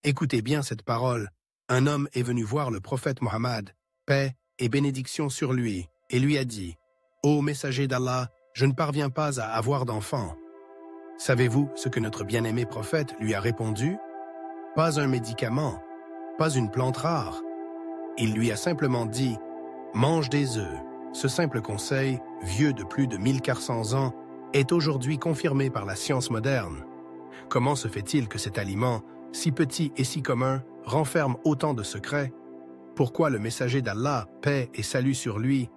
Écoutez bien cette parole. Un homme est venu voir le prophète Mohammed, paix et bénédiction sur lui, et lui a dit « Ô messager d'Allah, je ne parviens pas à avoir d'enfant. » Savez-vous ce que notre bien-aimé prophète lui a répondu? Pas un médicament, pas une plante rare. Il lui a simplement dit « Mange des œufs ». Ce simple conseil, vieux de plus de 1400 ans, est aujourd'hui confirmé par la science moderne. Comment se fait-il que cet aliment, si petit et si commun, renferme autant de secrets? Pourquoi le messager d'Allah, paix et salut sur lui,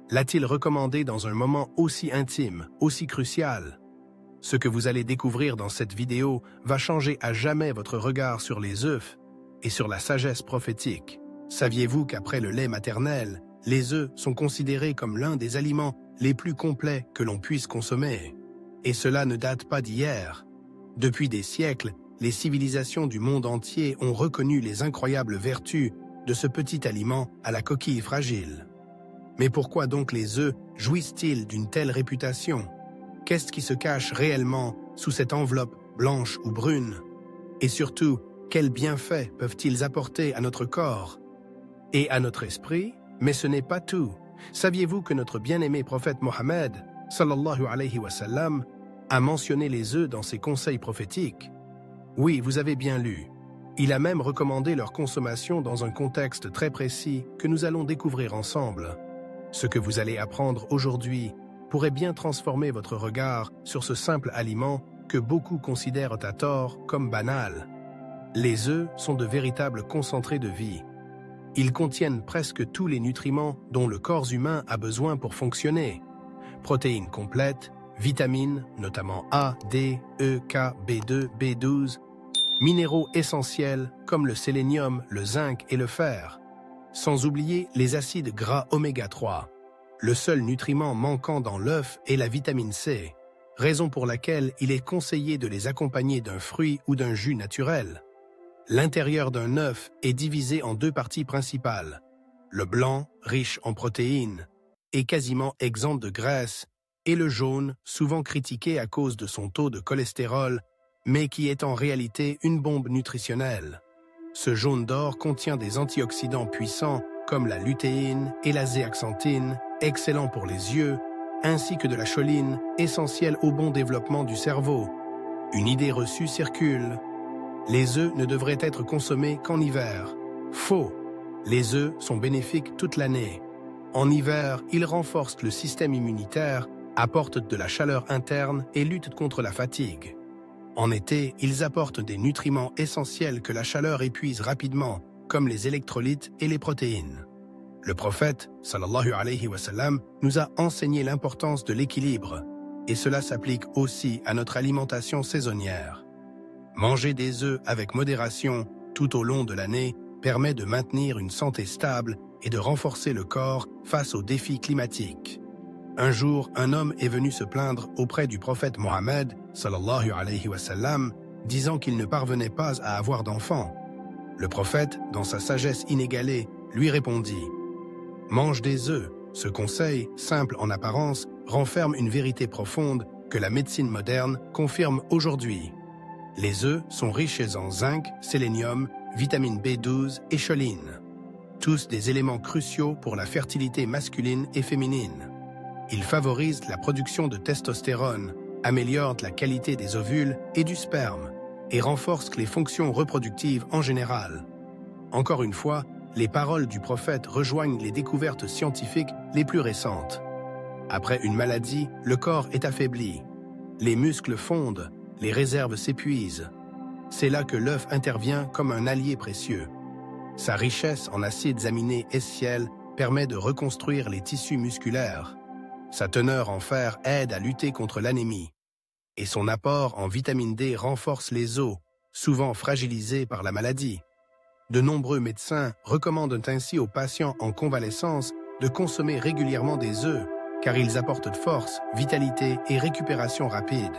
l'a-t-il recommandé dans un moment aussi intime, aussi crucial? Ce que vous allez découvrir dans cette vidéo va changer à jamais votre regard sur les œufs et sur la sagesse prophétique. Saviez-vous qu'après le lait maternel, les œufs sont considérés comme l'un des aliments les plus complets que l'on puisse consommer? Et cela ne date pas d'hier. Depuis des siècles, les civilisations du monde entier ont reconnu les incroyables vertus de ce petit aliment à la coquille fragile. Mais pourquoi donc les œufs jouissent-ils d'une telle réputation? Qu'est-ce qui se cache réellement sous cette enveloppe blanche ou brune? Et surtout, quels bienfaits peuvent-ils apporter à notre corps et à notre esprit? Mais ce n'est pas tout. Saviez-vous que notre bien-aimé prophète Mohammed, sallallahu alayhi wa sallam, a mentionné les œufs dans ses conseils prophétiques? Oui, vous avez bien lu. Il a même recommandé leur consommation dans un contexte très précis que nous allons découvrir ensemble. Ce que vous allez apprendre aujourd'hui pourrait bien transformer votre regard sur ce simple aliment que beaucoup considèrent à tort comme banal. Les œufs sont de véritables concentrés de vie. Ils contiennent presque tous les nutriments dont le corps humain a besoin pour fonctionner. Protéines complètes, vitamines, notamment A, D, E, K, B2, B12, minéraux essentiels comme le sélénium, le zinc et le fer, sans oublier les acides gras oméga 3. Le seul nutriment manquant dans l'œuf est la vitamine C, raison pour laquelle il est conseillé de les accompagner d'un fruit ou d'un jus naturel. L'intérieur d'un œuf est divisé en deux parties principales. Le blanc, riche en protéines, est quasiment exempt de graisse, et le jaune, souvent critiqué à cause de son taux de cholestérol, mais qui est en réalité une bombe nutritionnelle. Ce jaune d'or contient des antioxydants puissants comme la lutéine et la zéaxanthine, excellents pour les yeux, ainsi que de la choline, essentielle au bon développement du cerveau. Une idée reçue circule. Les œufs ne devraient être consommés qu'en hiver. Faux. Les œufs sont bénéfiques toute l'année. En hiver, ils renforcent le système immunitaire, apportent de la chaleur interne et luttent contre la fatigue. En été, ils apportent des nutriments essentiels que la chaleur épuise rapidement, comme les électrolytes et les protéines. Le prophète, sallallahu alayhi wa sallam, nous a enseigné l'importance de l'équilibre, et cela s'applique aussi à notre alimentation saisonnière. Manger des œufs avec modération tout au long de l'année permet de maintenir une santé stable et de renforcer le corps face aux défis climatiques. Un jour, un homme est venu se plaindre auprès du prophète Mohammed, sallallahu alayhi wa sallam, disant qu'il ne parvenait pas à avoir d'enfants. Le prophète, dans sa sagesse inégalée, lui répondit « Mange des œufs. Ce conseil, simple en apparence, renferme une vérité profonde que la médecine moderne confirme aujourd'hui. Les œufs sont riches en zinc, sélénium, vitamine B12 et choline. Tous des éléments cruciaux pour la fertilité masculine et féminine. Ils favorisent la production de testostérone, améliorent la qualité des ovules et du sperme, et renforcent les fonctions reproductives en général. Encore une fois, les paroles du prophète rejoignent les découvertes scientifiques les plus récentes. Après une maladie, le corps est affaibli. Les muscles fondent, les réserves s'épuisent. C'est là que l'œuf intervient comme un allié précieux. Sa richesse en acides aminés essentiels permet de reconstruire les tissus musculaires. Sa teneur en fer aide à lutter contre l'anémie. Et son apport en vitamine D renforce les os, souvent fragilisés par la maladie. De nombreux médecins recommandent ainsi aux patients en convalescence de consommer régulièrement des œufs, car ils apportent force, vitalité et récupération rapide.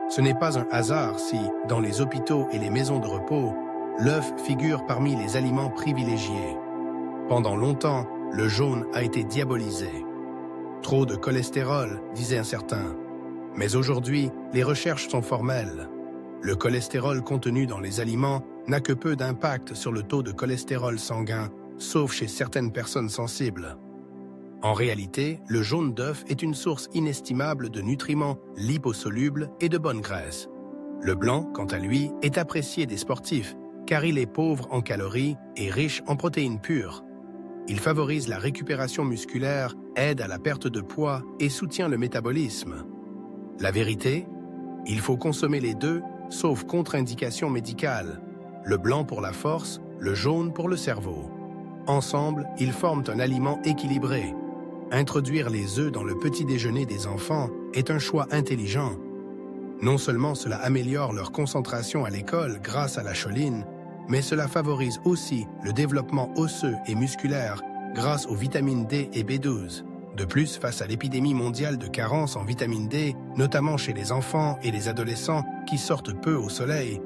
Ce n'est pas un hasard si, dans les hôpitaux et les maisons de repos, l'œuf figure parmi les aliments privilégiés. Pendant longtemps, le jaune a été diabolisé. Trop de cholestérol, disaient certains. Mais aujourd'hui, les recherches sont formelles. Le cholestérol contenu dans les aliments n'a que peu d'impact sur le taux de cholestérol sanguin, sauf chez certaines personnes sensibles. En réalité, le jaune d'œuf est une source inestimable de nutriments liposolubles et de bonne graisse. Le blanc, quant à lui, est apprécié des sportifs, car il est pauvre en calories et riche en protéines pures. Il favorise la récupération musculaire, aide à la perte de poids et soutient le métabolisme. La vérité, il faut consommer les deux, sauf contre-indication médicale. Le blanc pour la force, le jaune pour le cerveau. Ensemble, ils forment un aliment équilibré. Introduire les œufs dans le petit déjeuner des enfants est un choix intelligent. Non seulement cela améliore leur concentration à l'école grâce à la choline, mais cela favorise aussi le développement osseux et musculaire grâce aux vitamines D et B12. De plus, face à l'épidémie mondiale de carence en vitamine D, notamment chez les enfants et les adolescents qui sortent peu au soleil,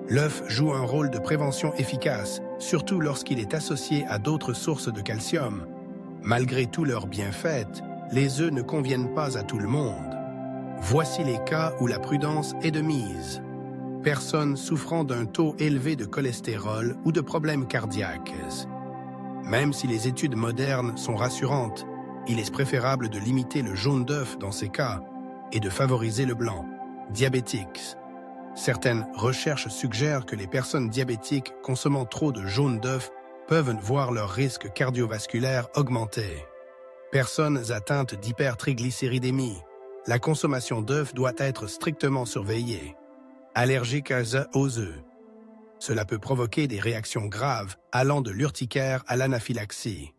l'œuf joue un rôle de prévention efficace, surtout lorsqu'il est associé à d'autres sources de calcium. Malgré tous leurs bienfaits, les œufs ne conviennent pas à tout le monde. Voici les cas où la prudence est de mise. Personnes souffrant d'un taux élevé de cholestérol ou de problèmes cardiaques. Même si les études modernes sont rassurantes, il est préférable de limiter le jaune d'œuf dans ces cas et de favoriser le blanc. Diabétiques. Certaines recherches suggèrent que les personnes diabétiques consommant trop de jaune d'œuf peuvent voir leur risque cardiovasculaire augmenter. Personnes atteintes d'hypertriglycéridémie. La consommation d'œufs doit être strictement surveillée. Allergiques aux œufs. Cela peut provoquer des réactions graves allant de l'urticaire à l'anaphylaxie.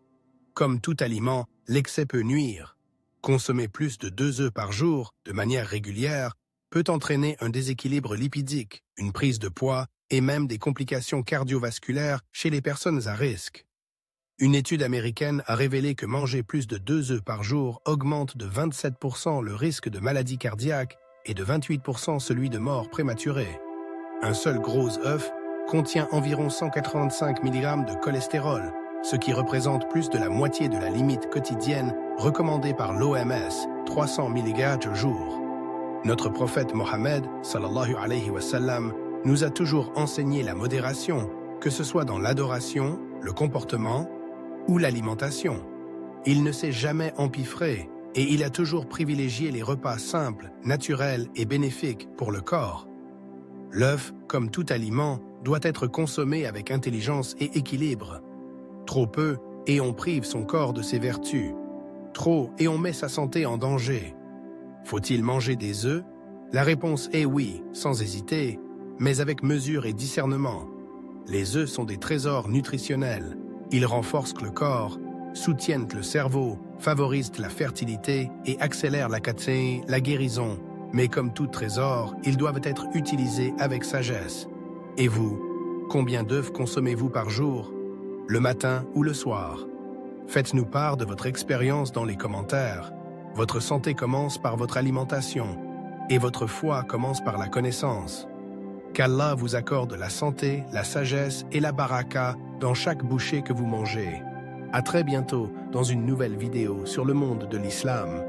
Comme tout aliment, l'excès peut nuire. Consommer plus de 2 œufs par jour, de manière régulière, peut entraîner un déséquilibre lipidique, une prise de poids et même des complications cardiovasculaires chez les personnes à risque. Une étude américaine a révélé que manger plus de 2 œufs par jour augmente de 27% le risque de maladie cardiaque et de 28% celui de mort prématurée. Un seul gros œuf contient environ 185 mg de cholestérol, ce qui représente plus de la moitié de la limite quotidienne recommandée par l'OMS, 300 mg au jour. Notre prophète Mohammed, sallallahu alayhi wa sallam, nous a toujours enseigné la modération, que ce soit dans l'adoration, le comportement ou l'alimentation. Il ne s'est jamais empiffré et il a toujours privilégié les repas simples, naturels et bénéfiques pour le corps. L'œuf, comme tout aliment, doit être consommé avec intelligence et équilibre. Trop peu et on prive son corps de ses vertus. Trop et on met sa santé en danger. Faut-il manger des œufs? La réponse est oui, sans hésiter, mais avec mesure et discernement. Les œufs sont des trésors nutritionnels. Ils renforcent le corps, soutiennent le cerveau, favorisent la fertilité et accélèrent la guérison. Mais comme tout trésor, ils doivent être utilisés avec sagesse. Et vous, combien d'œufs consommez-vous par jour? Le matin ou le soir? Faites-nous part de votre expérience dans les commentaires. Votre santé commence par votre alimentation et votre foi commence par la connaissance. Qu'Allah vous accorde la santé, la sagesse et la baraka dans chaque bouchée que vous mangez. À très bientôt dans une nouvelle vidéo sur le monde de l'islam.